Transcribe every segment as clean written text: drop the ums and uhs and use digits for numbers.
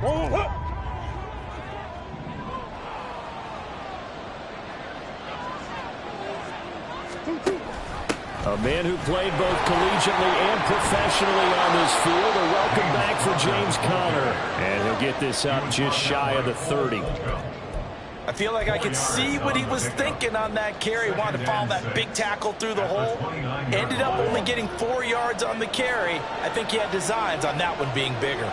A man who played both collegiately and professionally on this field. A welcome back for James Conner. And he'll get this up just shy of the 30. I feel like I could see what he was thinking on that carry. Wanted to follow that big tackle through the hole. Ended up only getting 4 yards on the carry. I think he had designs on that one being bigger.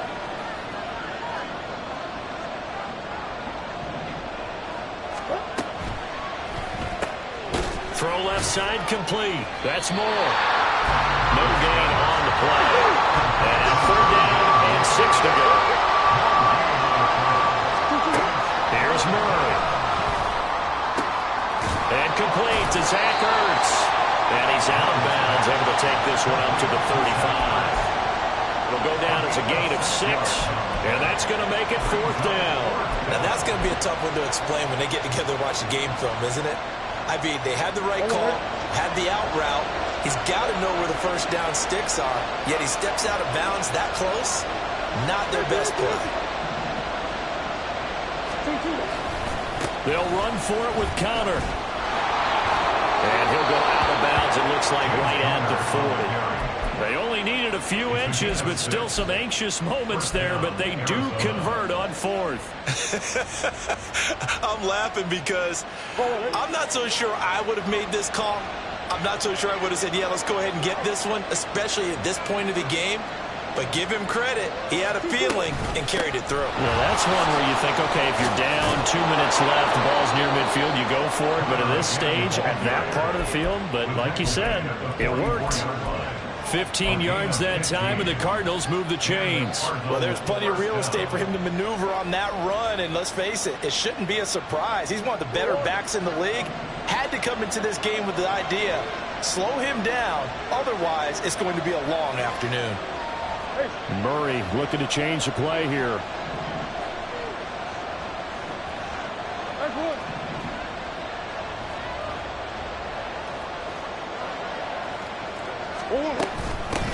Throw left side complete. That's more. No gain on the play. And 4 down and 6 to go. Here's Murray. And complete to Zach Ertz. And he's out of bounds, able to take this one up to the 35. It'll go down as a gain of 6. And that's going to make it 4th down. Now that's going to be a tough one to explain when they get together and watch the game film, isn't it? I mean, they had the right call, had the out route. He's got to know where the first down sticks are, yet he steps out of bounds that close. Not their best play. They'll run for it with Conner. And he'll go out of bounds, it looks like, right at the 40. They only needed a few inches, but still some anxious moments there, but they do convert on 4th. I'm laughing because I'm not so sure I would have made this call. I'm not so sure I would have said, yeah, let's go ahead and get this one, especially at this point of the game. But give him credit. He had a feeling and carried it through. Well, that's one where you think, okay, if you're down, 2 minutes left, the ball's near midfield, you go for it. But at this stage, at that part of the field, but like you said, it worked. 15 yards that time, and the Cardinals move the chains. Well, there's plenty of real estate for him to maneuver on that run, and let's face it, it shouldn't be a surprise. He's one of the better backs in the league. Had to come into this game with the idea, slow him down, otherwise it's going to be a long afternoon. Murray looking to change the play here.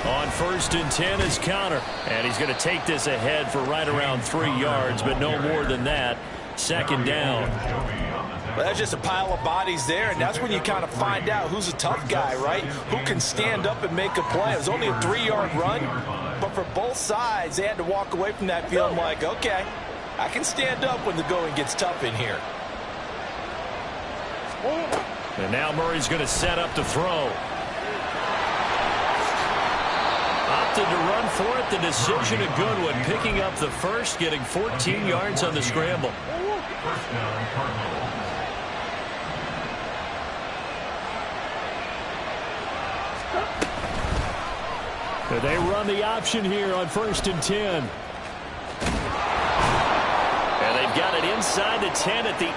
On 1st and 10 is Conner. And he's going to take this ahead for right around 3 yards, but no more than that. 2nd down. Well, that's just a pile of bodies there, and that's when you kind of find out who's a tough guy, right? Who can stand up and make a play. It was only a 3-yard run, but for both sides, they had to walk away from that feeling like, okay, I can stand up when the going gets tough in here. And now Murray's going to set up to throw. Opted to run for it. The decision a good one. Picking up the first, getting 14 yards on the scramble. First down, Cardinals. They run the option here on 1st and 10. And they've got it inside the 10 at the 8.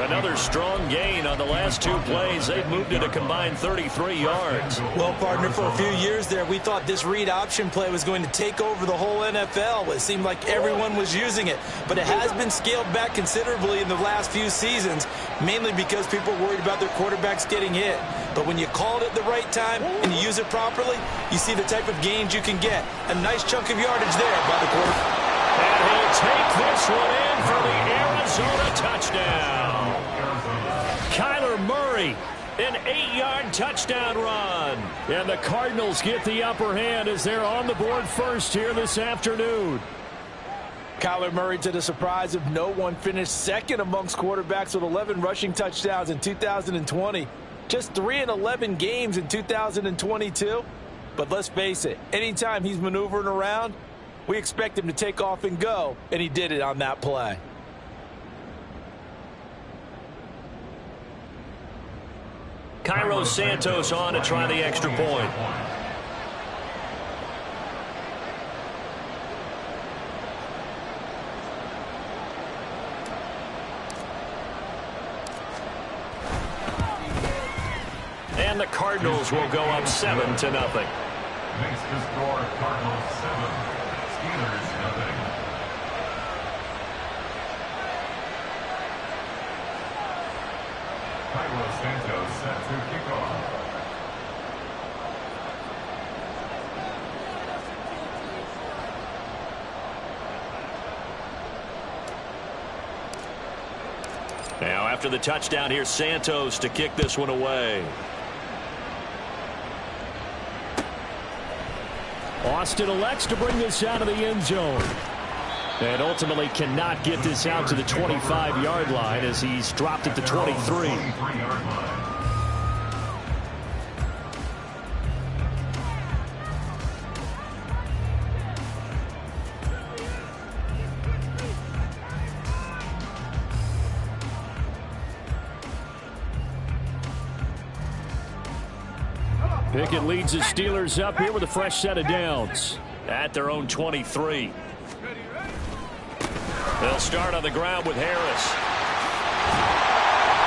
Another strong gain on the last 2 plays. They've moved it a combined 33 yards. Well, partner, for a few years there, we thought this read option play was going to take over the whole NFL. It seemed like everyone was using it. But it has been scaled back considerably in the last few seasons, mainly because people are worried about their quarterbacks getting hit. But when you call it at the right time and you use it properly, you see the type of gains you can get. A nice chunk of yardage there by the quarterback. And he'll take this one in for the Arizona touchdown. Kyler Murray, an 8-yard touchdown run. And the Cardinals get the upper hand as they're on the board first here this afternoon. Kyler Murray, to the surprise of no one, finished second amongst quarterbacks with 11 rushing touchdowns in 2020. Just 3 in 11 games in 2022. But let's face it, anytime he's maneuvering around, we expect him to take off and go, and he did it on that play. Cairo Santos on to try the extra point. And the Cardinals will go up 7-0. Makes the score Cardinals 7, Steelers nothing. Cairo Santos set to kick off. Now after the touchdown, here's Santos to kick this one away. Austin elects to bring this out of the end zone. And ultimately cannot get this out to the 25-yard line as he's dropped at the 23. Pickett leads the Steelers up here with a fresh set of downs at their own 23. They'll start on the ground with Harris.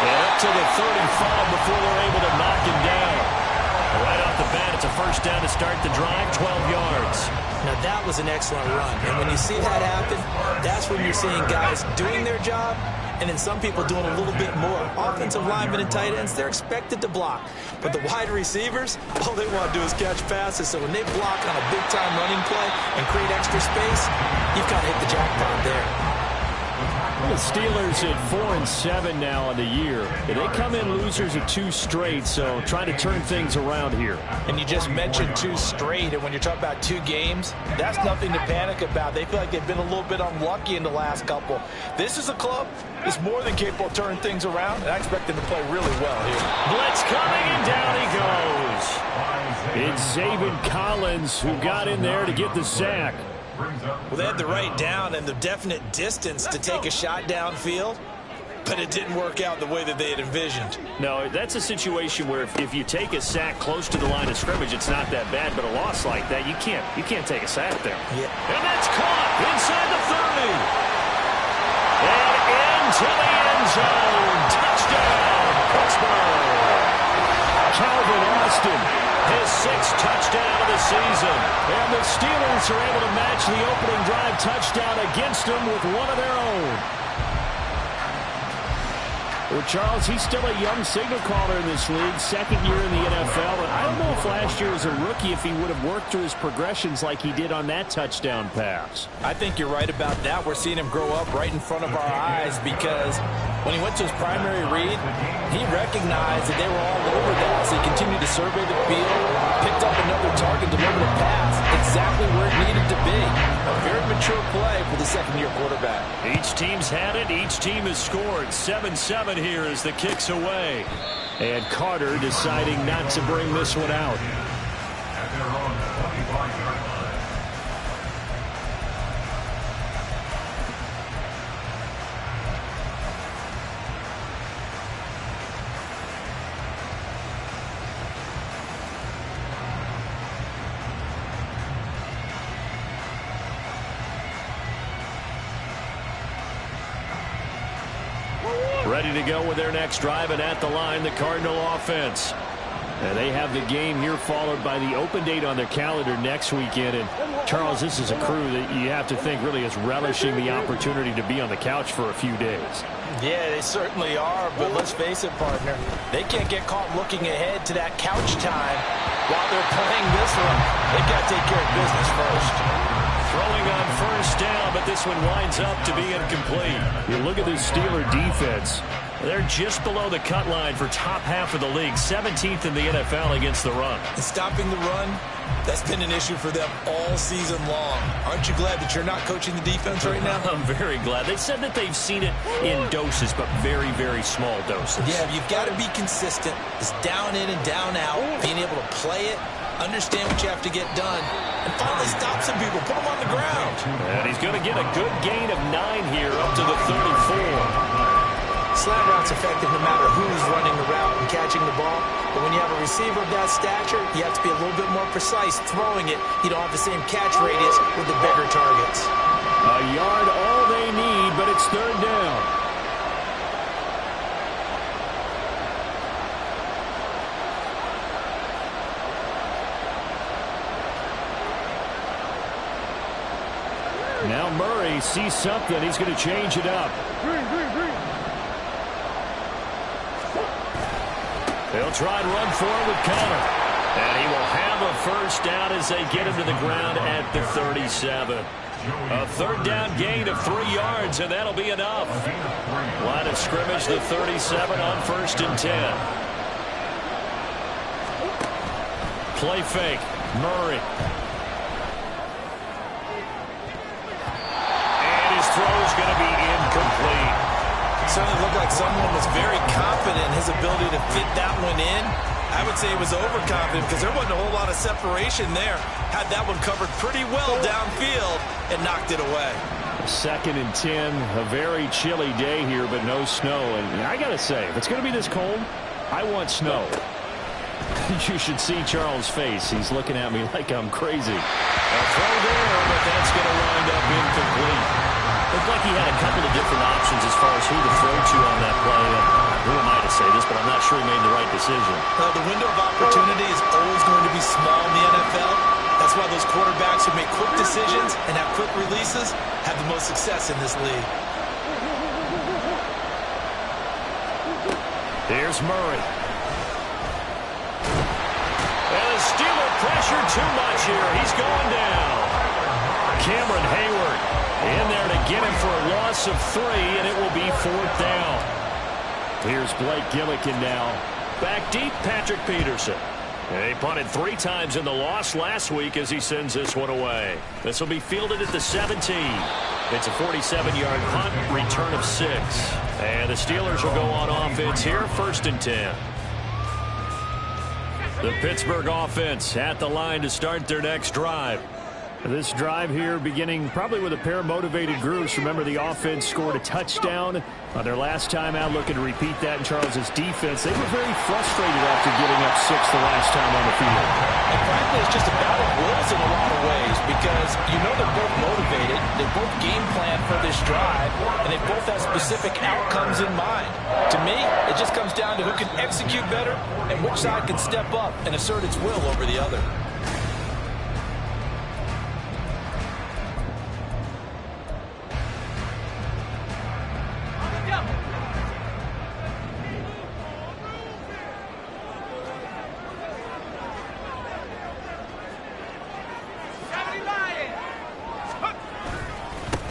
And up to the 35 before they're able to knock him down. Right off the bat, it's a first down to start the drive, 12 yards. Now that was an excellent run. And when you see that happen, that's when you're seeing guys doing their job and then some people doing a little bit more. Offensive linemen and tight ends, they're expected to block. But the wide receivers, all they want to do is catch passes. So when they block on a big-time running play and create extra space, you've got to hit the jackpot there. The Steelers at 4-7 now on the year. They come in losers of 2 straight, so trying to turn things around here. And you just mentioned 2 straight, and when you're talking about 2 games, that's nothing to panic about. They feel like they've been a little bit unlucky in the last couple. This is a club that's more than capable of turning things around, and I expect them to play really well here. Blitz coming, and down he goes. It's Zaven Collins who got in there to get the sack. Well, they had the right down and the definite distance to take a shot downfield, but it didn't work out the way that they had envisioned. No, that's a situation where if you take a sack close to the line of scrimmage, it's not that bad, but a loss like that, you can't take a sack there. Yeah. And that's caught inside the 30. And into the end zone. Touchdown, Pittsburgh. Calvin Austin, his 6th touchdown of the season. And the Steelers are able to match the opening drive touchdown against them with one of their own. Well, Charles, he's still a young signal caller in this league, 2nd year in the NFL. And I don't know if last year as a rookie if he would have worked through his progressions like he did on that touchdown pass. I think you're right about that. We're seeing him grow up right in front of our eyes because when he went to his primary read, he recognized that they were all over that. So he continued to survey the field, picked up another target, delivered a pass exactly where it needed to be. A very mature play for the 2nd-year quarterback. Each team's had it. Each team has scored. 7-7 here as the kick's away. And Carter deciding not to bring this one out. At their own 25-yard line. Ready to go with their next drive, and at the line, the Cardinal offense. And they have the game here followed by the open date on their calendar next weekend. And, Charles, this is a crew that you have to think really is relishing the opportunity to be on the couch for a few days. Yeah, they certainly are, but let's face it, partner. They can't get caught looking ahead to that couch time while they're playing this one. They've got to take care of business first. Throwing on first down, but this one winds up to be incomplete. You look at this Steeler defense. They're just below the cut line for top half of the league, 17th in the NFL against the run. And stopping the run, that's been an issue for them all season long. Aren't you glad that you're not coaching the defense right now? I'm very glad. They said that they've seen it in doses, but very, very small doses. Yeah, you've got to be consistent. It's down in and down out, being able to play it, understand what you have to get done, and finally stop some people, put them on the ground. And he's going to get a good gain of 9 here up to the 34. Slant route's effective no matter who's running the route and catching the ball. But when you have a receiver of that stature, you have to be a little bit more precise throwing it. You don't have the same catch radius with the bigger targets. A yard all they need, but it's 3rd down. Now Murray sees something. He's going to change it up. They'll try and run forward with Connor. And he will have a first down as they get him to the ground at the 37. A third down gain of 3 yards, and that'll be enough. Line of scrimmage, the 37 on 1st and 10. Play fake. Murray. And his throw's going to be incomplete. It certainly looked like someone was very confident in his ability to fit that one in. I would say he was overconfident because there wasn't a whole lot of separation there. Had that one covered pretty well downfield and knocked it away. 2nd and 10, a very chilly day here, but no snow. And I got to say, if it's going to be this cold, I want snow. You should see Charles' face. He's looking at me like I'm crazy. A throw there, but that's going to wind up incomplete. Looked like he had a couple of different options as far as who to throw to on that play. Who am I to say this, but I'm not sure he made the right decision. The window of opportunity is always going to be small in the NFL. That's why those quarterbacks who make quick decisions and have quick releases have the most success in this league. Here's Murray. And the Steeler pressure too much here. He's going down. Cameron Hayward in there to get him for a loss of 3, and it will be 4th down. Here's Blake Gillikin now. Back deep, Patrick Peterson. He punted 3 times in the loss last week as he sends this one away. This will be fielded at the 17. It's a 47-yard punt, return of 6. And the Steelers will go on offense here, 1st and 10. The Pittsburgh offense at the line to start their next drive. This drive here beginning probably with a pair of motivated groups. Remember, the offense scored a touchdown on their last time out. Looking to repeat that in Charles's defense. They were very frustrated after giving up 6 the last time on the field. And frankly, it's just a battle of wills in a lot of ways because you know they're both motivated. They both game plan for this drive, and they both have specific outcomes in mind. To me, it just comes down to who can execute better and which side can step up and assert its will over the other.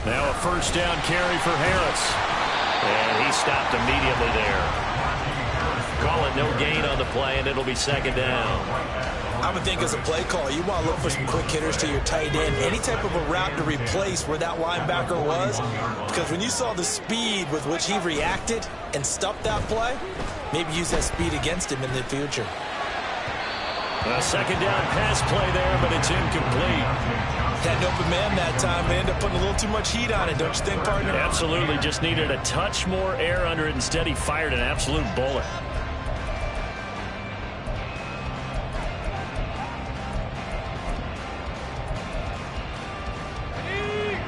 Now a 1st down carry for Harris. And he stopped immediately there. Call it no gain on the play, and it'll be 2nd down. I would think as a play call, you want to look for some quick hitters to your tight end. Any type of a route to replace where that linebacker was. Because when you saw the speed with which he reacted and stuffed that play, maybe use that speed against him in the future. A 2nd down pass play there, but it's incomplete. Had an open man that time. They ended up putting a little too much heat on it, don't you think, partner? Absolutely. Just needed a touch more air under it. Instead, he fired an absolute bullet.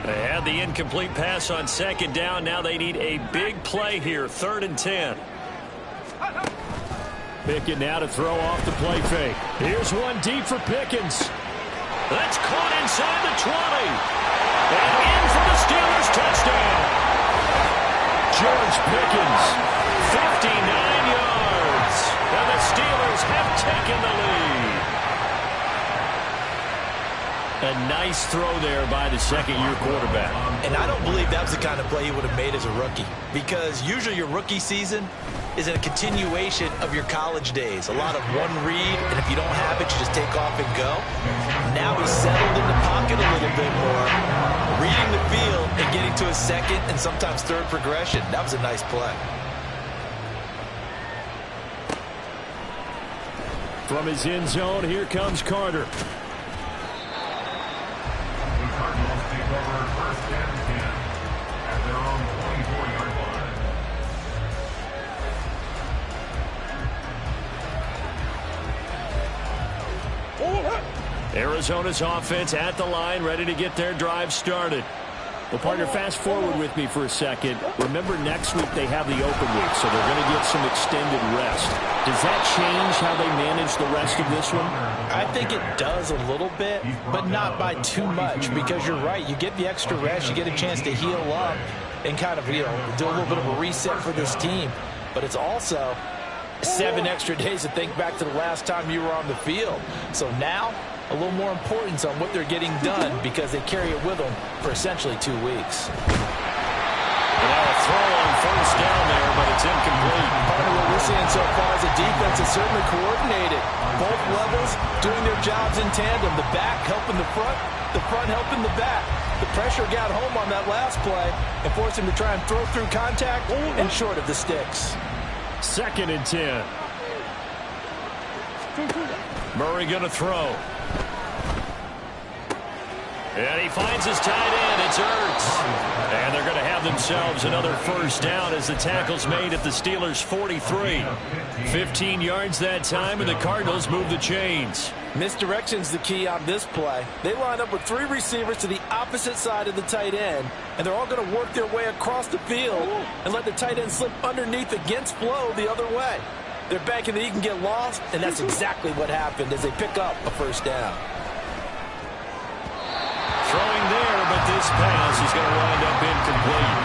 They had the incomplete pass on 2nd down. Now they need a big play here. 3rd and 10. Pickens now to throw off the play fake. Here's one deep for Pickens. That's caught inside the 20. And in for the Steelers touchdown. George Pickens, 59 yards. And the Steelers have taken the lead. A nice throw there by the 2nd-year quarterback. And I don't believe that was the kind of play he would have made as a rookie. Because usually your rookie season is a continuation of your college days. A lot of one read, and if you don't have it, you just take off and go. Now he's settled in the pocket a little bit more, reading the field and getting to his 2nd and sometimes 3rd progression. That was a nice play. From his end zone, here comes Carter. The Cardinals take over 1st and 10 at their own 24-yard line. Arizona's offense at the line, ready to get their drive started. Well, partner, fast forward with me for a second. Remember, next week they have the open week, so they're going to get some extended rest. Does that change how they manage the rest of this one? I think it does a little bit, but not by too much, because you're right. You get the extra rest, you get a chance to heal up and kind of, do a little bit of a reset for this team. But it's also 7 extra days to think back to the last time you were on the field. So now a little more importance on what they're getting done because they carry it with them for essentially 2 weeks. Now a throw on first down there, but it's incomplete. Part of what we're seeing so far is the defense is certainly coordinated. Both levels doing their jobs in tandem. The back helping the front helping the back. The pressure got home on that last play and forced him to try and throw through contact and short of the sticks. 2nd and 10. Murray going to throw. And he finds his tight end. It's Ertz. And they're going to have themselves another first down as the tackle's made at the Steelers' 43. 15 yards that time, and the Cardinals move the chains. Misdirection's the key on this play. They line up with 3 receivers to the opposite side of the tight end, and they're all going to work their way across the field and let the tight end slip underneath against flow the other way. They're banking that he can get lost, and that's exactly what happened as they pick up a first down. Throwing there, but this pass is going to wind up incomplete.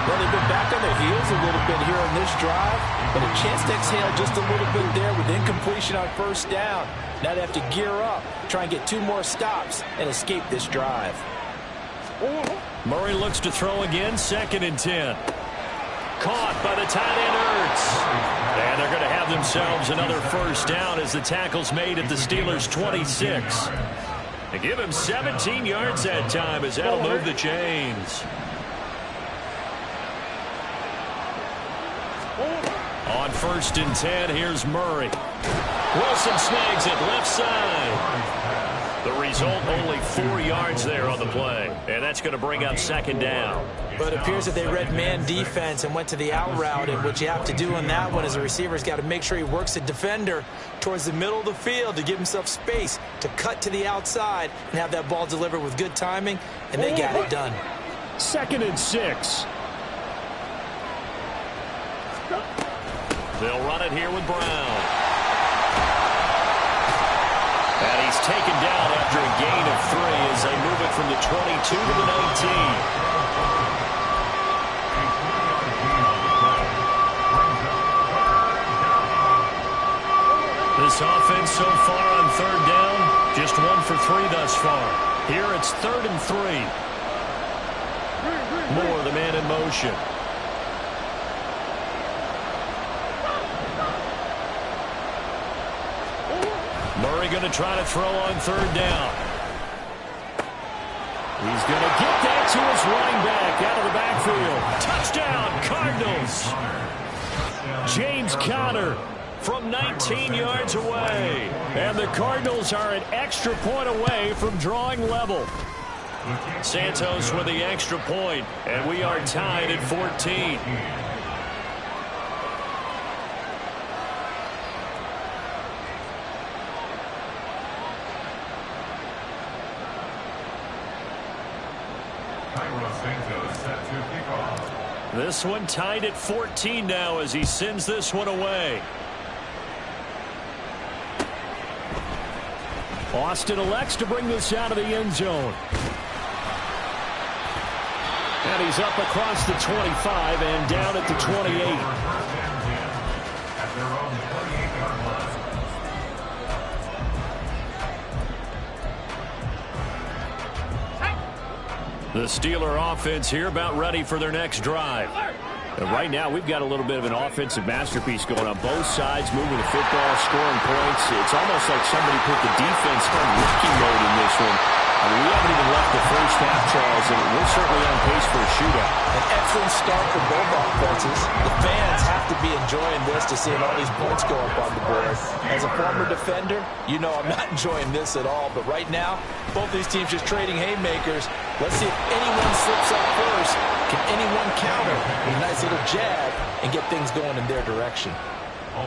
Well, they've been back on their heels a little bit here on this drive, but a chance to exhale just a little bit there with incompletion on first down. Now they have to gear up, try and get 2 more stops, and escape this drive. Murray looks to throw again, 2nd and 10. Caught by the tight end Ertz. And they're going to have themselves another first down as the tackle's made at the Steelers' 26. They give him 17 yards that time as that'll move the chains. On 1st and 10, here's Murray. Wilson snags it left side. The result, only 4 yards there on the play. And that's going to bring up 2nd down. But it appears that they read man defense and went to the out route. And what you have to do on that one is the receiver's got to make sure he works the defender towards the middle of the field to give himself space to cut to the outside and have that ball delivered with good timing. And they got it done. 2nd and 6. They'll run it here with Brown. And he's taken down after a gain of 3 as they move it from the 22 to the 19. This offense so far on 3rd down, just 1 for 3 thus far. Here it's 3rd and 3. Moore, the man in motion. Murray going to try to throw on 3rd down. He's going to get that to his running back out of the backfield. Touchdown, Cardinals. James Conner from 19 yards away. And the Cardinals are an extra point away from drawing level. Santos with the extra point, and we are tied at 14. This one tied at 14 now as he sends this one away. Austin elects to bring this out of the end zone. And he's up across the 25 and down at the 28. The Steeler offense here about ready for their next drive. And right now, we've got a little bit of an offensive masterpiece going on both sides, moving the football, scoring points. It's almost like somebody put the defense on rookie mode in this one. I mean, we haven't even left the first half, Charles, and we're certainly on pace for a shootout. An excellent start for both offenses. The fans have to be enjoying this to see all these points go up on the board. As a former defender, you know I'm not enjoying this at all. But right now, both these teams just trading haymakers. Let's see if anyone slips up first. Can anyone counter with a nice little jab and get things going in their direction?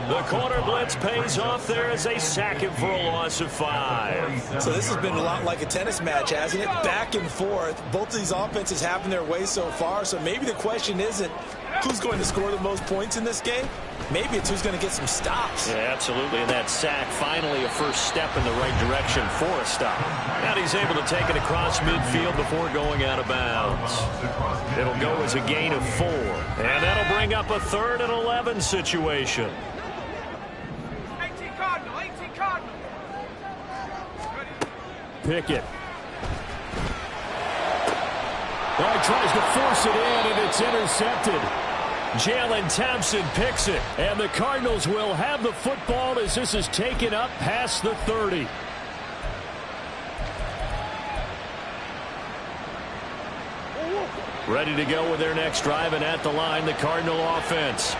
The corner blitz pays off there as they sack him for a loss of 5. So this has been a lot like a tennis match, hasn't it? Back and forth. Both of these offenses having their way so far. So maybe the question isn't who's going to score the most points in this game. Maybe it's who's going to get some stops. Yeah, absolutely. And that sack, finally a first step in the right direction for a stop. And he's able to take it across midfield before going out of bounds. It'll go as a gain of 4. And that'll bring up a 3rd and 11 situation. Pickett. Oh, he tries to force it in, and it's intercepted. Jalen Thompson picks it, and the Cardinals will have the football as this is taken up past the 30. Ready to go with their next drive, and at the line, the Cardinal offense.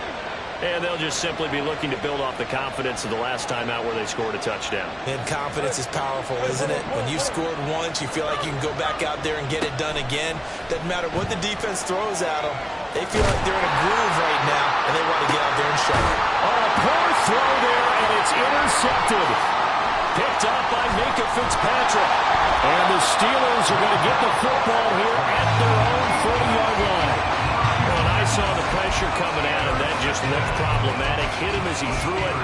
And they'll just simply be looking to build off the confidence of the last time out where they scored a touchdown. And confidence is powerful, isn't it? When you've scored once, you feel like you can go back out there and get it done again. Doesn't matter what the defense throws at them. They feel like they're in a groove right now, and they want to get out there and show it. Oh, a poor throw there, and it's intercepted. Picked up by Minkah Fitzpatrick. And the Steelers are going to get the football here at their own 40-yard line. Well, I saw the pressure coming at him. That just looked problematic. Hit him as he threw it,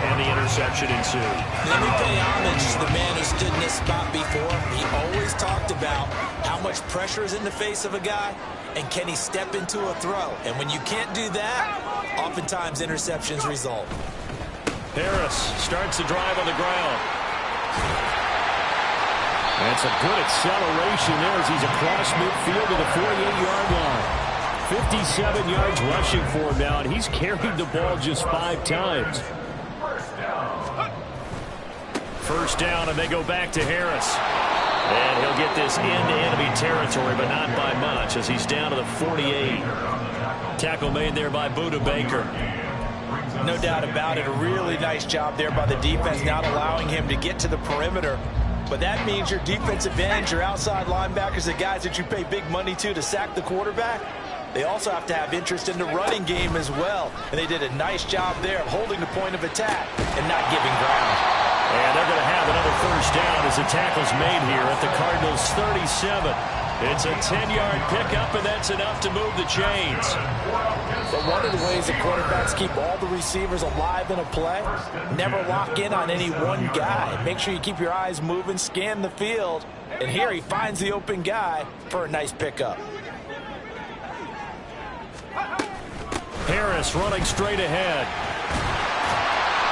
and the interception ensued. Let me pay homage to the man who stood in this spot before. He always talked about how much pressure is in the face of a guy, and can he step into a throw. And when you can't do that, oftentimes interceptions result. Harris starts the drive on the ground. That's a good acceleration there as he's across midfield to the 48-yard line. 57 yards rushing for him now, and he's carried the ball just 5 times. First down, and they go back to Harris. And he'll get this into enemy territory, but not by much as he's down to the 48. Tackle made there by Buda Baker. No doubt about it. A really nice job there by the defense, not allowing him to get to the perimeter. But that means your defensive ends, your outside linebackers, the guys that you pay big money to sack the quarterback, they also have to have interest in the running game as well. And they did a nice job there of holding the point of attack and not giving ground. And they're going to have another first down as the tackle's made here at the Cardinals' 37. It's a 10-yard pickup, and that's enough to move the chains. But one of the ways the quarterbacks keep all the receivers alive in a play, never lock in on any one guy. Make sure you keep your eyes moving, scan the field, and here he finds the open guy for a nice pickup. Harris running straight ahead.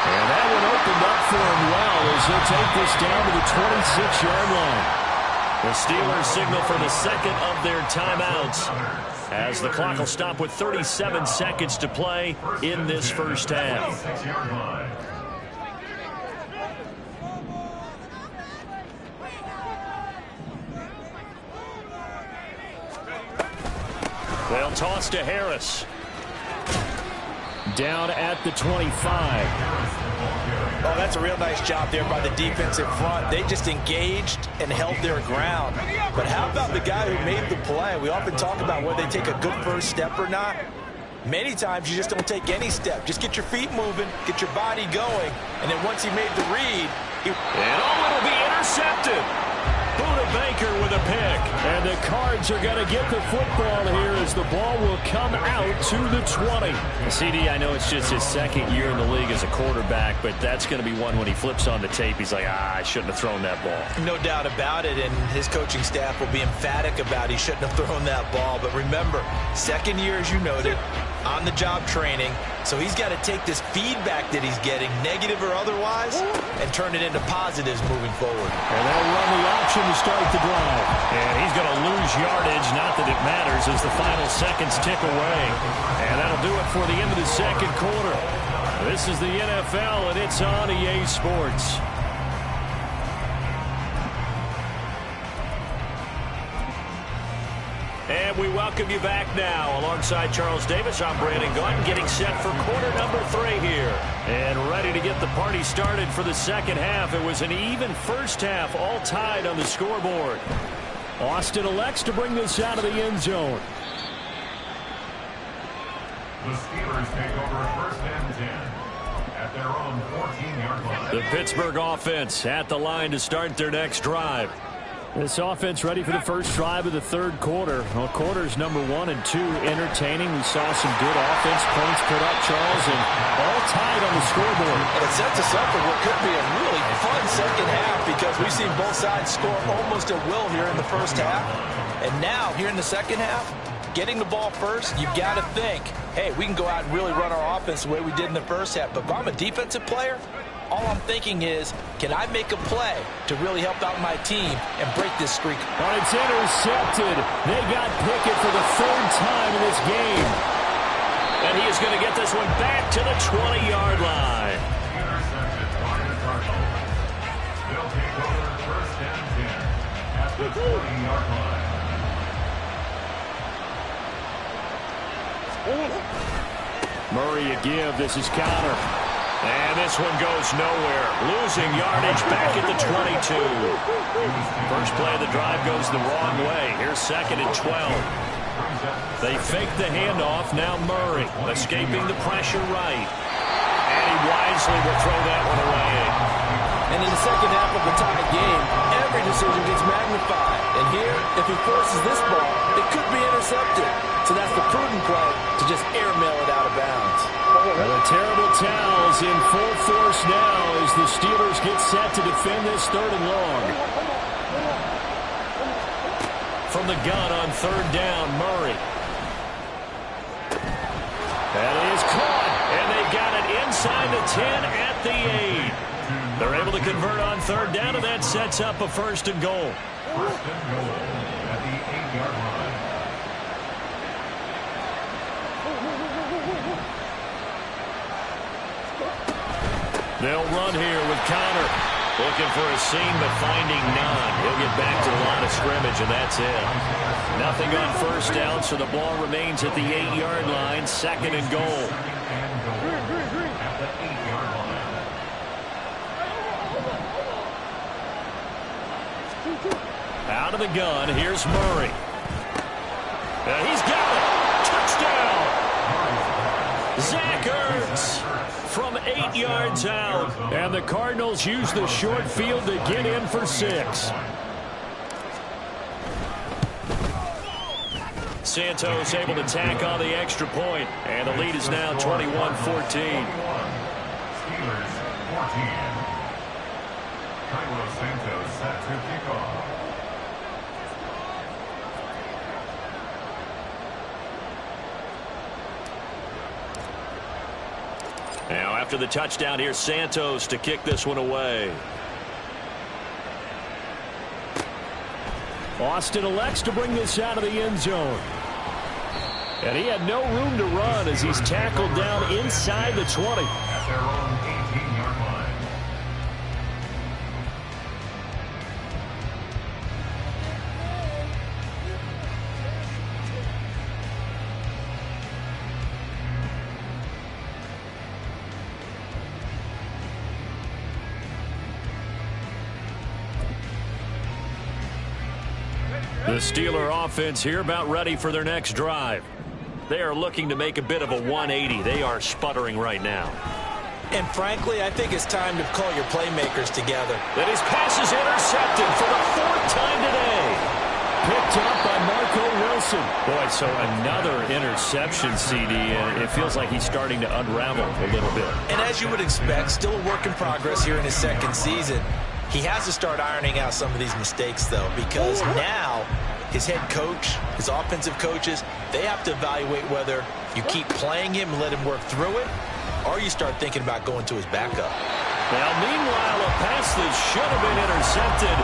And that one opened up for him well as he'll take this down to the 26-yard line. The Steelers signal for the second of their timeouts as the clock will stop with 37 seconds to play in this first half. They'll toss to Harris. Down at the 25. Oh, that's a real nice job there by the defensive front. They just engaged and held their ground. But how about the guy who made the play? We often talk about whether they take a good first step or not. Many times you just don't take any step. Just get your feet moving, get your body going, and then once he made the read, it'll be intercepted. Buda Baker with a pick. And the Cards are going to get the football here as the ball will come out to the 20. CD, I know it's just his second year in the league as a quarterback, but that's going to be one when he flips on the tape. He's like, I shouldn't have thrown that ball. No doubt about it, and his coaching staff will be emphatic about he shouldn't have thrown that ball. But remember, second year, as you noted, on-the-job training, so he's got to take this feedback that he's getting, negative or otherwise, and turn it into positives moving forward. And they'll run the option to start the drive. And he's going to lose yardage, not that it matters, as the final seconds tick away. And that'll do it for the end of the second quarter. This is the NFL, and it's on EA Sports. And we welcome you back now. Alongside Charles Davis, I'm Brandon Gordon, getting set for quarter number 3 here. And ready to get the party started for the second half. It was an even first half, all tied on the scoreboard. Austin elects to bring this out of the end zone. The Steelers take over first and 10 at their own 14-yard line. The Pittsburgh offense at the line to start their next drive. This offense ready for the first drive of the third quarter. Well, quarters number 1 and 2 entertaining. We saw some good offense points put up, Charles, and all tied on the scoreboard. And it sets us up for what could be a really fun second half because we've seen both sides score almost at will here in the first half. And now, here in the second half, getting the ball first, you've got to think, hey, we can go out and really run our offense the way we did in the first half. But if I'm a defensive player, All I'm thinking is, can I make a play to really help out my team and break this streak? But it's intercepted. They got Pickett for the third time in this game. And he is going to get this one back to the 20-yard line. Intercepted by the Cardinals. They'll take over first and 10 at the 20-yard line. Murray a give. This is counter. And this one goes nowhere. Losing yardage back at the 22. First play of the drive goes the wrong way. Here's second and 12. They fake the handoff. Now Murray escaping the pressure right. And he wisely will throw that one away. And in the second half of the tied game, every decision gets magnified. And here, if he forces this ball, it could be intercepted. So that's the prudent play to just airmail it out of bounds. Well, the terrible towels in full force now as the Steelers get set to defend this third and long. From the gun on third down, Murray. That is caught, and they've got it inside the 10 at the 8. They're able to convert on third down, and that sets up a first and goal. First and goal at the 8-yard line. They'll run here with Connor. Looking for a seam, but finding none. He'll get back to the line of scrimmage, and that's it. Nothing on first down, so the ball remains at the 8-yard line. Second and goal. At the 8-yard line. Out of the gun, here's Murray. He's got it. Touchdown. Zach Ertz from 8 yards out. And the Cardinals use the short field to get in for 6. Santos able to tack on the extra point, and the lead is now 21-14. Steelers 14. Carlos Santos set to kick off. Now after the touchdown, here's Santos to kick this one away. Austin elects to bring this out of the end zone. And he had no room to run as he's tackled down inside the 20. At their own 18-yard line. The Steeler offense here about ready for their next drive. They are looking to make a bit of a 180. They are sputtering right now. And frankly, I think it's time to call your playmakers together. That his pass is intercepted for the 4th time today. Picked up by Marco Wilson. Boy, so another interception, CD, and it feels like he's starting to unravel a little bit. And as you would expect, still a work in progress here in his second season. He has to start ironing out some of these mistakes, though, because now his head coach, his offensive coaches, they have to evaluate whether you keep playing him and let him work through it, or you start thinking about going to his backup. Now, meanwhile, a pass that should have been intercepted,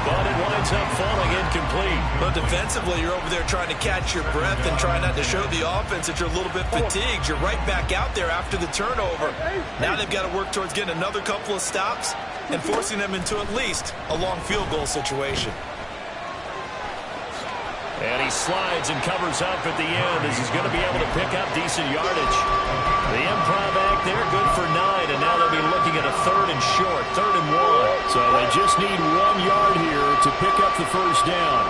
but it winds up falling incomplete. But defensively, you're over there trying to catch your breath and try not to show the offense that you're a little bit fatigued. You're right back out there after the turnover. Now they've got to work towards getting another couple of stops and forcing them into at least a long field goal situation. And he slides and covers up at the end as he's going to be able to pick up decent yardage. The improv act there, good for 9, and now they'll be looking at a 3rd and short, 3rd and 1. So they just need 1 yard here to pick up the first down.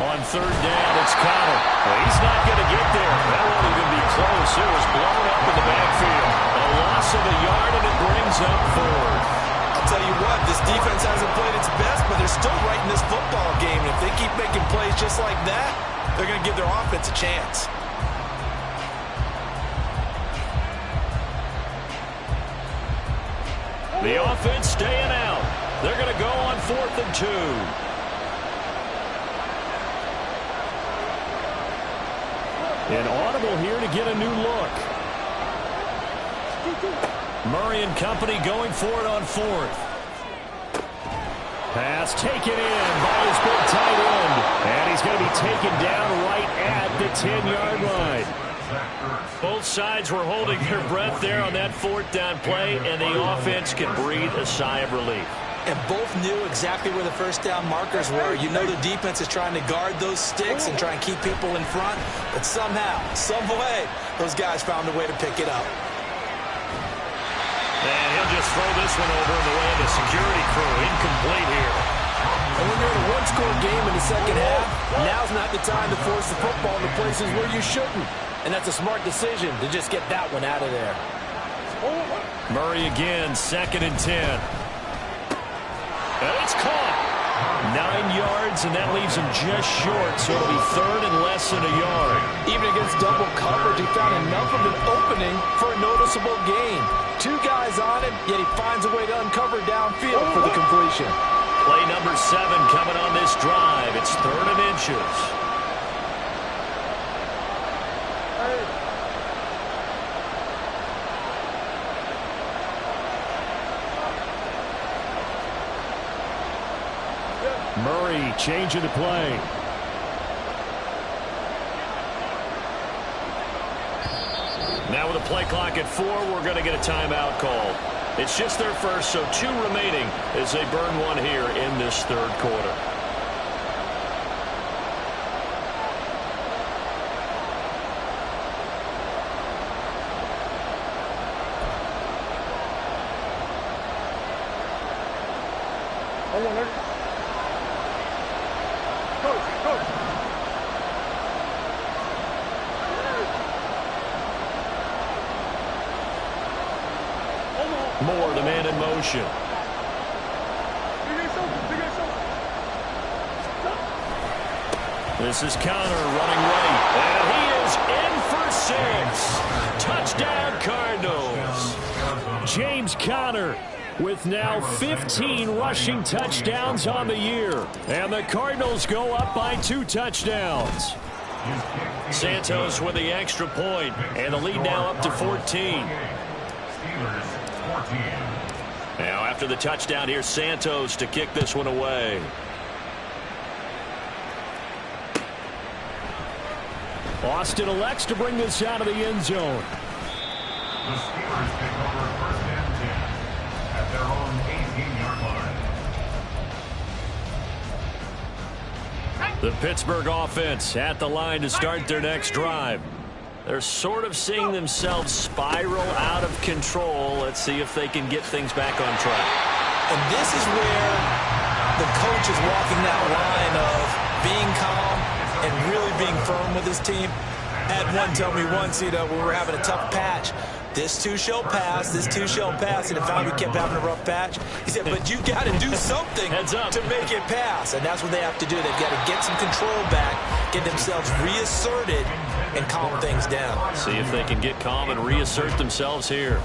On 3rd down, it's Connor. Well, he's not going to get there. That won't even be close. It was blown up in the backfield. A loss of a yard, and it brings up 4th. I'll tell you what, this defense hasn't played its best, but they're still right in this football game. And if they keep making plays just like that, they're going to give their offense a chance. The offense staying out. They're going to go on 4th and 2. An audible here to get a new look. Murray and company going for it on fourth. Pass taken in by his big tight end. And he's going to be taken down right at the 10-yard line. Both sides were holding their breath there on that fourth down play, and the offense can breathe a sigh of relief. And both knew exactly where the first down markers were. You know the defense is trying to guard those sticks and try and keep people in front. But somehow, some way, those guys found a way to pick it up. And he'll just throw this one over in the way of the security crew. Incomplete here. And when you're in a one-score game in the second half, now's not the time to force the football in the places where you shouldn't. And that's a smart decision to just get that one out of there. Murray again, 2nd and 10. And it's caught. 9 yards, and that leaves him just short, so it'll be 3rd and less than a yard. Even against double coverage, he found enough of an opening for a noticeable gain. 2 guys on him, yet he finds a way to uncover downfield for the completion. Play number 7 coming on this drive. It's 3rd and inches. Murray changing the play. Now with a play clock at 4, we're going to get a timeout call. It's just their first, so 2 remaining as they burn one here in this 3rd quarter. Moore, the man in motion. This is Connor running right. And he is in for 6. Touchdown, Cardinals. James Conner with now 15 rushing touchdowns on the year. And the Cardinals go up by 2 touchdowns. Santos with the extra point, and the lead now up to 14. Now after the touchdown, here's Santos to kick this one away. Austin elects to bring this out of the end zone. The Steelers take over 1st and 10 at their own 18-yard line. The Pittsburgh offense at the line to start their next drive. They're sort of seeing themselves spiral out of control. Let's see if they can get things back on track. And this is where the coach is walking that line of being calm and really being firm with his team. Had one tell me once, when we were having a tough patch, this too shall pass, this too shall pass, and if we kept having a rough patch, he said, but you got to do something to make it pass, and that's what they have to do. They've got to get some control back, get themselves reasserted, and calm things down. See if they can get calm and reassert themselves here.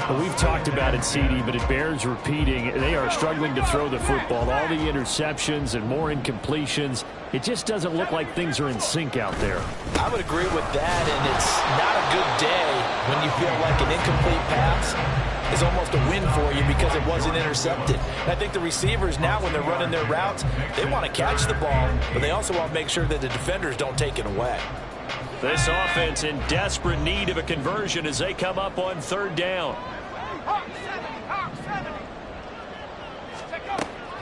Well, we've talked about it, CD, but it bears repeating. They are struggling to throw the football. All the interceptions and more incompletions. It just doesn't look like things are in sync out there. I would agree with that, and it's not a good day when you feel like an incomplete pass is almost a win for you because it wasn't intercepted. And I think the receivers now, when they're running their routes, they want to catch the ball, but they also want to make sure that the defenders don't take it away. This offense in desperate need of a conversion as they come up on 3rd down.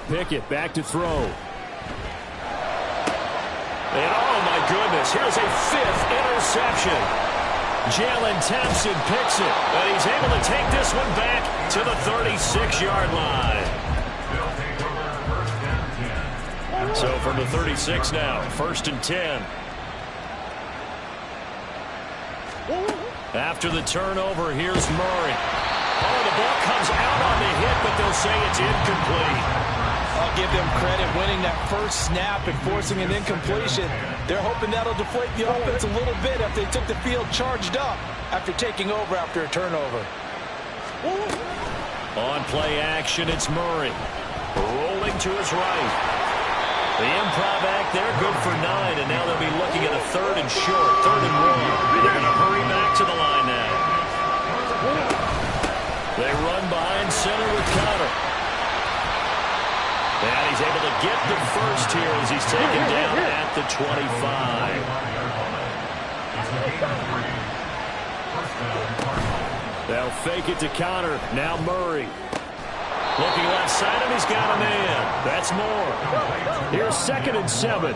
Pickett back to throw. And oh my goodness, here's a 5th interception. Jalen Thompson picks it, and he's able to take this one back to the 36-yard line. So from the 36 now, 1st and 10. After the turnover, here's Murray. Oh, the ball comes out on the hit, but they'll say it's incomplete. I'll give them credit winning that first snap and forcing an incompletion. They're hoping that'll deflate the offense a little bit after they took the field charged up after taking over after a turnover. On play action, it's Murray. Rolling to his right. The improv act there, good for 9, and now they'll be looking at a 3rd and short, 3rd and 1. They're going to hurry back to the line now. They run behind center with Connor. And he's able to get the first here as he's taken down at the 25. They'll fake it to Connor. Now Murray. Looking left side, and he's got a man. That's more. Here's 2nd and 7.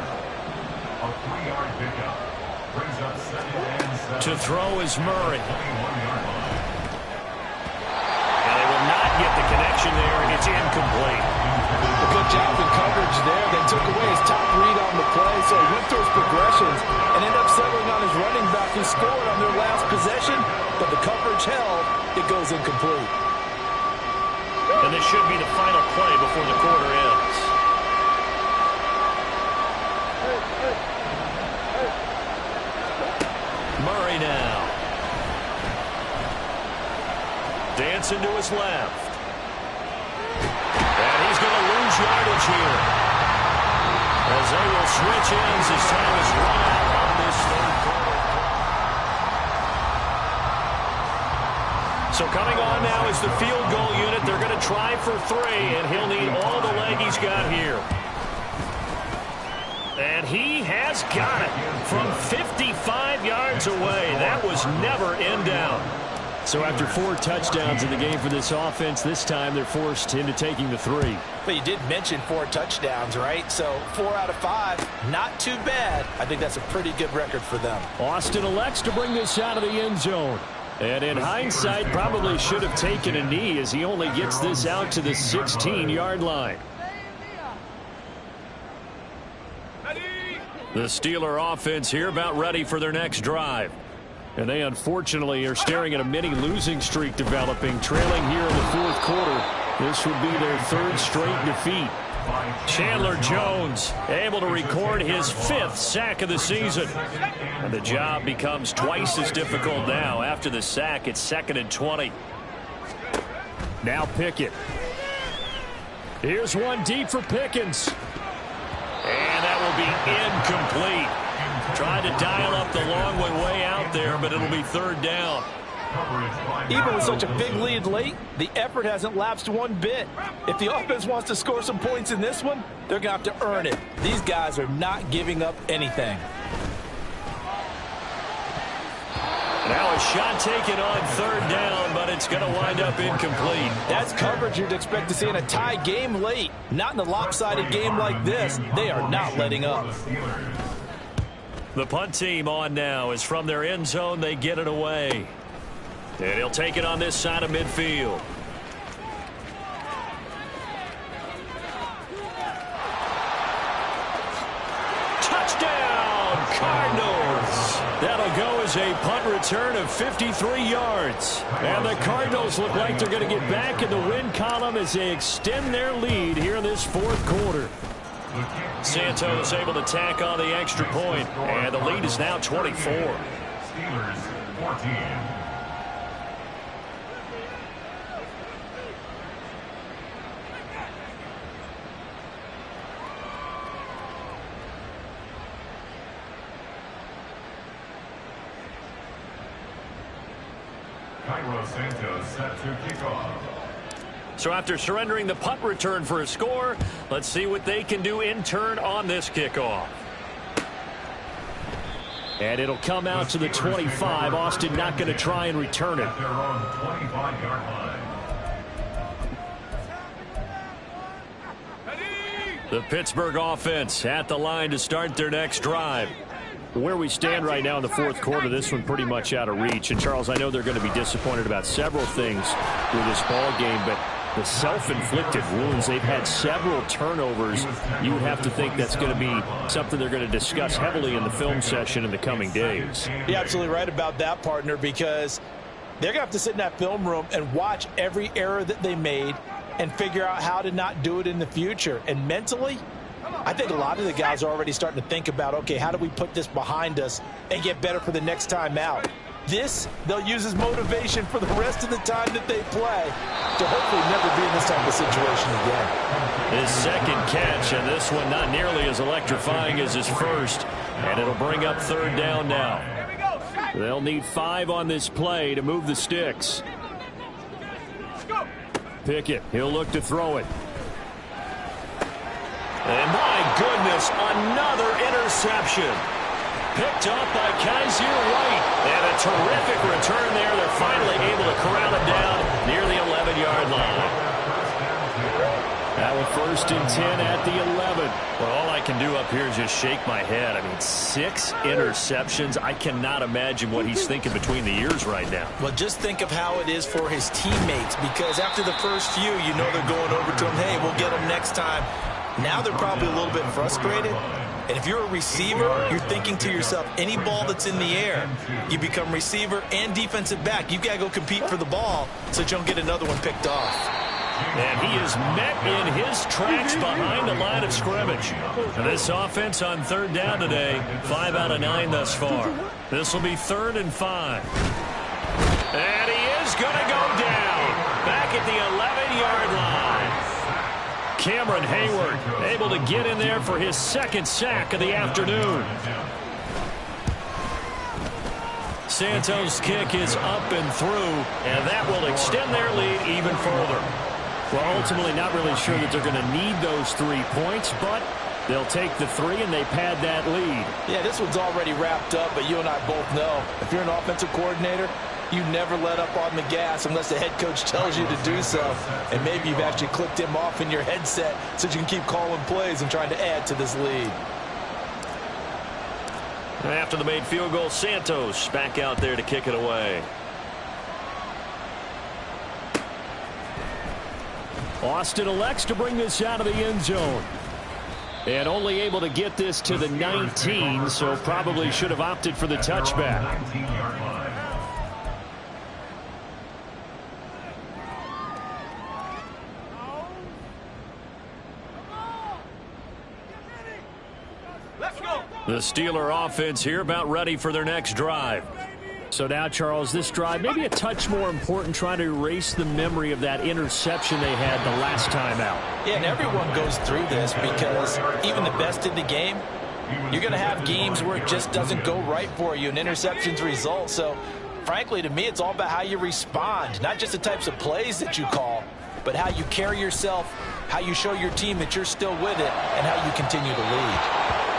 To throw is Murray. And they will not get the connection there, and it's incomplete. A good job in coverage there. They took away his top read on the play, so he went through his progressions and ended up settling on his running back who scored on their last possession, but the coverage held. It goes incomplete. And this should be the final play before the quarter ends. Murray now. Dancing to his left. And he's going to lose yardage here. As they will switch ends as time is run out on this 3rd quarter. So coming on now is the field goal unit. They're going to try for 3, and he'll need all the leg he's got here. And he has got it from 55 yards away. That was never in doubt. So after 4 touchdowns in the game for this offense, this time they're forced into taking the 3. But you did mention 4 touchdowns, right? So 4 out of 5, not too bad. I think that's a pretty good record for them. Austin elects to bring this out of the end zone. And in hindsight, probably should have taken a knee as he only gets this out to the 16-yard line. The Steeler offense here about ready for their next drive. And they unfortunately are staring at a mini losing streak developing, trailing here in the 4th quarter. This would be their 3rd straight defeat. Chandler Jones able to record his 5th sack of the season. And the job becomes twice as difficult now. After the sack, it's 2nd and 20. Now Pickett. Here's one deep for Pickens. And that will be incomplete. Tried to dial up the long way out there, but it'll be 3rd down. Even with such a big lead late, the effort hasn't lapsed one bit. If the offense wants to score some points in this one, they're going to have to earn it. These guys are not giving up anything. Now a shot taken on 3rd down, but it's going to wind up incomplete. That's coverage you'd expect to see in a tie game late. Not in a lopsided game like this. They are not letting up. The punt team on now is from their end zone. They get it away. And he'll take it on this side of midfield. Touchdown, Cardinals. That'll go as a punt return of 53 yards. And the Cardinals look like they're going to get back in the win column as they extend their lead here in this 4th quarter. Santos able to tack on the extra point, and the lead is now 24. Steelers 14. Cairo Santos set to kick off. So after surrendering the punt return for a score, let's see what they can do in turn on this kickoff. And it'll come out to the 25. Austin not going to try and return it. Their own 25-yard line. The Pittsburgh offense at the line to start their next drive. Where we stand right now in the 4th quarter, this one pretty much out of reach. And, Charles, I know they're going to be disappointed about several things with this ball game, but the self-inflicted wounds, they've had several turnovers. You would have to think that's going to be something they're going to discuss heavily in the film session in the coming days. You're absolutely right about that, partner, because they're going to have to sit in that film room and watch every error that they made and figure out how to not do it in the future. And mentally, I think a lot of the guys are already starting to think about, okay, how do we put this behind us and get better for the next time out? This, they'll use as motivation for the rest of the time that they play to hopefully never be in this type of situation again. His second catch, and this one not nearly as electrifying as his first. And it'll bring up third down now. They'll need 5 on this play to move the sticks. Pickett, he'll look to throw it. And my goodness, another interception. Picked up by Kaiser White. And a terrific return there. They're finally able to corral it down near the 11-yard line. Now a 1st and 10 at the 11. Well, all I can do up here is just shake my head. I mean, 6 interceptions. I cannot imagine what he's thinking between the ears right now. Well, just think of how it is for his teammates, because after the first few, you know they're going over to him, hey, we'll get him next time. Now they're probably a little bit frustrated. And if you're a receiver, you're thinking to yourself, any ball that's in the air, you become receiver and defensive back. You've got to go compete for the ball so that you don't get another one picked off. And he is met in his tracks behind the line of scrimmage. And this offense on 3rd down today, 5 out of 9 thus far. This will be 3rd and 5. And he is going to go down back at the 11-yard line. Cameron Hayward able to get in there for his 2nd sack of the afternoon. Santos' kick is up and through, and that will extend their lead even further. Well, ultimately not really sure that they're going to need those 3 points, but they'll take the 3 and they pad that lead. Yeah, this one's already wrapped up, but you and I both know if you're an offensive coordinator, you never let up on the gas unless the head coach tells you to do so. And maybe you've actually clicked him off in your headset so you can keep calling plays and trying to add to this lead. After the made field goal, Santos back out there to kick it away. Austin elects to bring this out of the end zone. And only able to get this to the 19, so probably should have opted for the touchback. The Steeler offense here about ready for their next drive. So now, Charles, this drive maybe a touch more important, trying to erase the memory of that interception they had the last time out. Yeah, and everyone goes through this because even the best in the game, you're going to have games where it just doesn't go right for you and interceptions result. So, frankly, to me, it's all about how you respond, not just the types of plays that you call, but how you carry yourself, how you show your team that you're still with it, and how you continue to lead.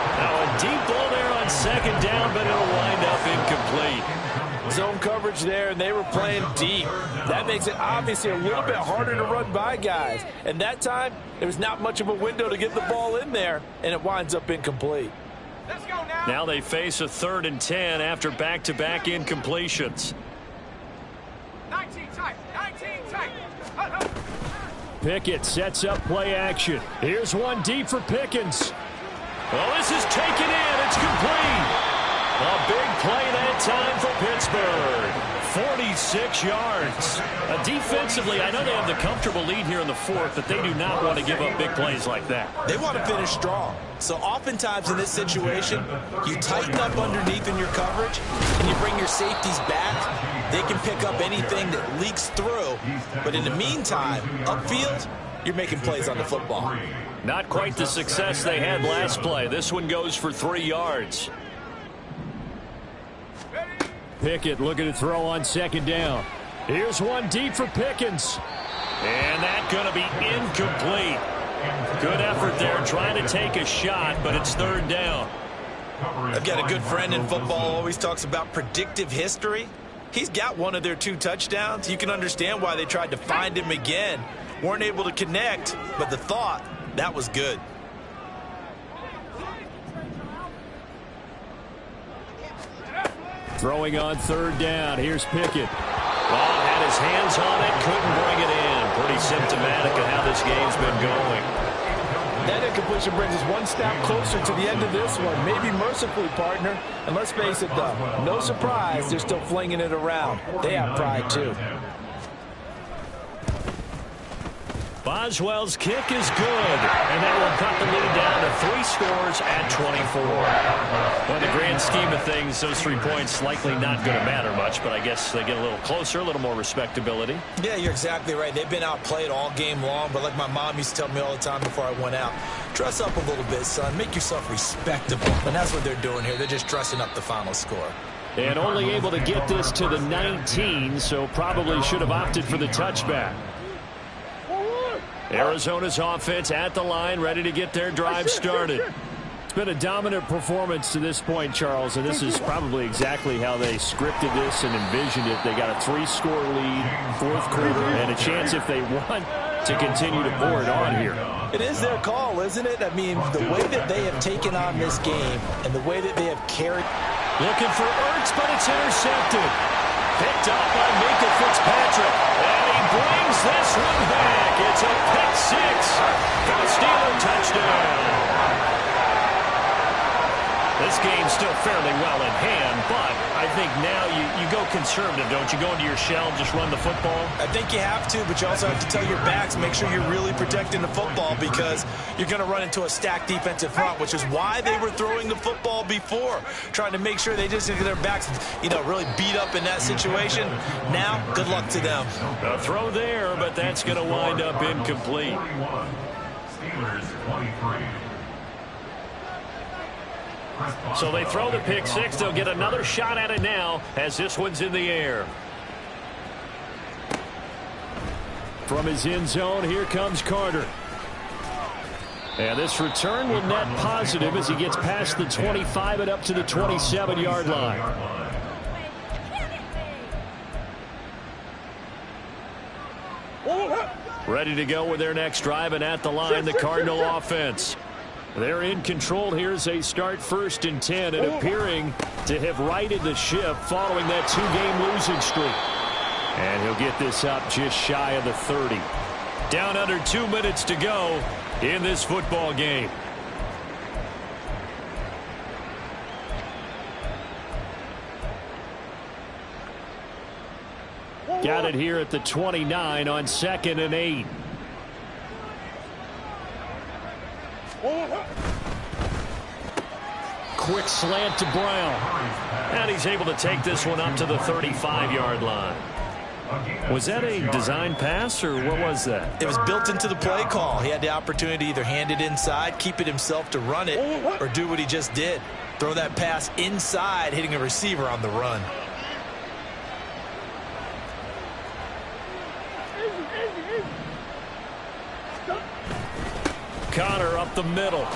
Now a deep ball there on 2nd down, but it'll wind up incomplete. Zone coverage there, and they were playing deep. That makes it obviously a little bit harder to run by guys. And that time, there was not much of a window to get the ball in there, and it winds up incomplete. Let's go now. Now they face a 3rd and 10 after back-to-back incompletions. 19 tight. Pickett sets up play action. Here's one deep for Pickens. Well, this is taken in. It's complete. A big play that time for Pittsburgh. 46 yards. Defensively, I know they have the comfortable lead here in the 4th, but they do not want to give up big plays like that. They want to finish strong. So oftentimes in this situation, you tighten up underneath in your coverage, and you bring your safeties back. They can pick up anything that leaks through. But in the meantime, upfield, you're making plays on the football. Not quite the success they had last play. This one goes for 3 yards. Pickett looking to throw on 2nd down. Here's one deep for Pickens. And that's going to be incomplete. Good effort there trying to take a shot, but it's 3rd down. I've got a good friend in football who always talks about predictive history. He's got one of their 2 touchdowns. You can understand why they tried to find him again. Weren't able to connect, but the thought, that was good. Throwing on 3rd down. Here's Pickett. Well, had his hands on it, couldn't bring it in. Pretty symptomatic of how this game's been going. That incompletion brings us one step closer to the end of this one. Maybe mercifully, partner. And let's face it, though, no surprise, they're still flinging it around. They have pride, too. Boswell's kick is good, and that will cut the lead down to 3 scores at 24. Well, in the grand scheme of things, those 3 points likely not going to matter much, but I guess they get a little closer, a little more respectability. Yeah, you're exactly right. They've been outplayed all game long, but like my mom used to tell me all the time before I went out, dress up a little bit, son. Make yourself respectable. And that's what they're doing here. They're just dressing up the final score. And only able to get this to the 19, so probably should have opted for the touchback. Arizona's offense at the line, ready to get their drive started. It's been a dominant performance to this point, Charles, and this is probably exactly how they scripted this and envisioned it. They got a 3-score lead, 4th quarter, and a chance if they want to continue to pour it on here. It is their call, isn't it? I mean, the way that they have taken on this game and the way that they have carried. Looking for Ertz, but it's intercepted. Picked up by Minka Fitzpatrick. And he brings this one back. It's a pick 6 for the Steelers touchdown. This game's still fairly well in hand, but I think now you go conservative, don't you? Go into your shell, just run the football? I think you have to, but you also have to tell your backs, make sure you're really protecting the football because you're going to run into a stacked defensive front, which is why they were throwing the football before, trying to make sure they just get their backs, really beat up in that situation. Now, good luck to them. A throw there, but that's going to wind up incomplete. Steelers 23. So they throw the pick 6. They'll get another shot at it now as this one's in the air. From his end zone, here comes Carter. And this return will net positive as he gets past the 25 and up to the 27-yard line. Ready to go with their next drive, and at the line, the Cardinal offense. They're in control here as they start 1st and 10 and appearing to have righted the ship following that 2-game losing streak. And he'll get this up just shy of the 30. Down under 2 minutes to go in this football game. Got it here at the 29 on 2nd and 8. Quick slant to Brown. And he's able to take this one up to the 35-yard line. Was that a design pass, or what was that? It was built into the play call. He had the opportunity to either hand it inside, keep it himself to run it, or do what he just did. Throw that pass inside, hitting a receiver on the run. Connor up the middle.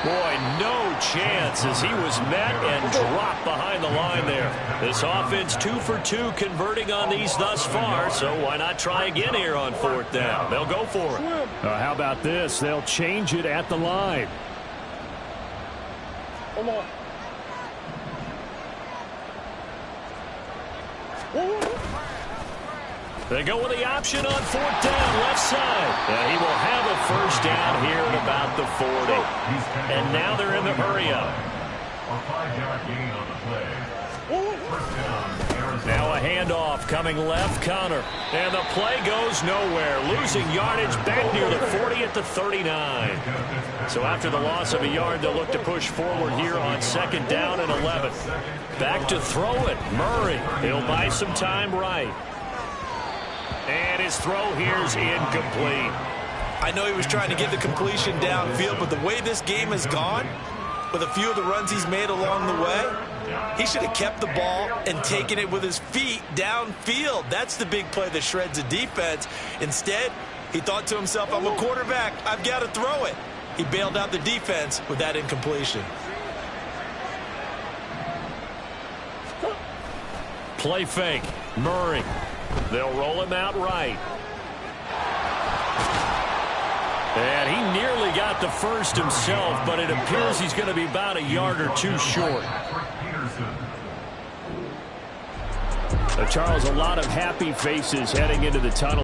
Boy, no chance as he was met and dropped behind the line there. This offense 2 for 2 converting on these thus far, so why not try again here on 4th down? They'll go for it. How about this? They'll change it at the line. They go with the option on 4th down, left side. And he will have a 1st down here at about the 40. And now they're in the hurry up. A 5-yard gain on the play. 1st down, Arizona. Now a handoff coming left, Connor. And the play goes nowhere. Losing yardage back near the 40 at the 39. So after the loss of a yard, they'll look to push forward here on 2nd down and 11. Back to throw it. Murray. He'll buy some time right. And his throw here's incomplete. I know he was trying to get the completion downfield, but the way this game has gone, with a few of the runs he's made along the way, he should have kept the ball and taken it with his feet downfield. That's the big play that shreds the defense. Instead, he thought to himself, I'm a quarterback, I've got to throw it. He bailed out the defense with that incompletion. Play fake. Murray. They'll roll him out right. And he nearly got the 1st himself, but it appears he's going to be about a yard or 2 short. Charles, a lot of happy faces heading into the tunnel.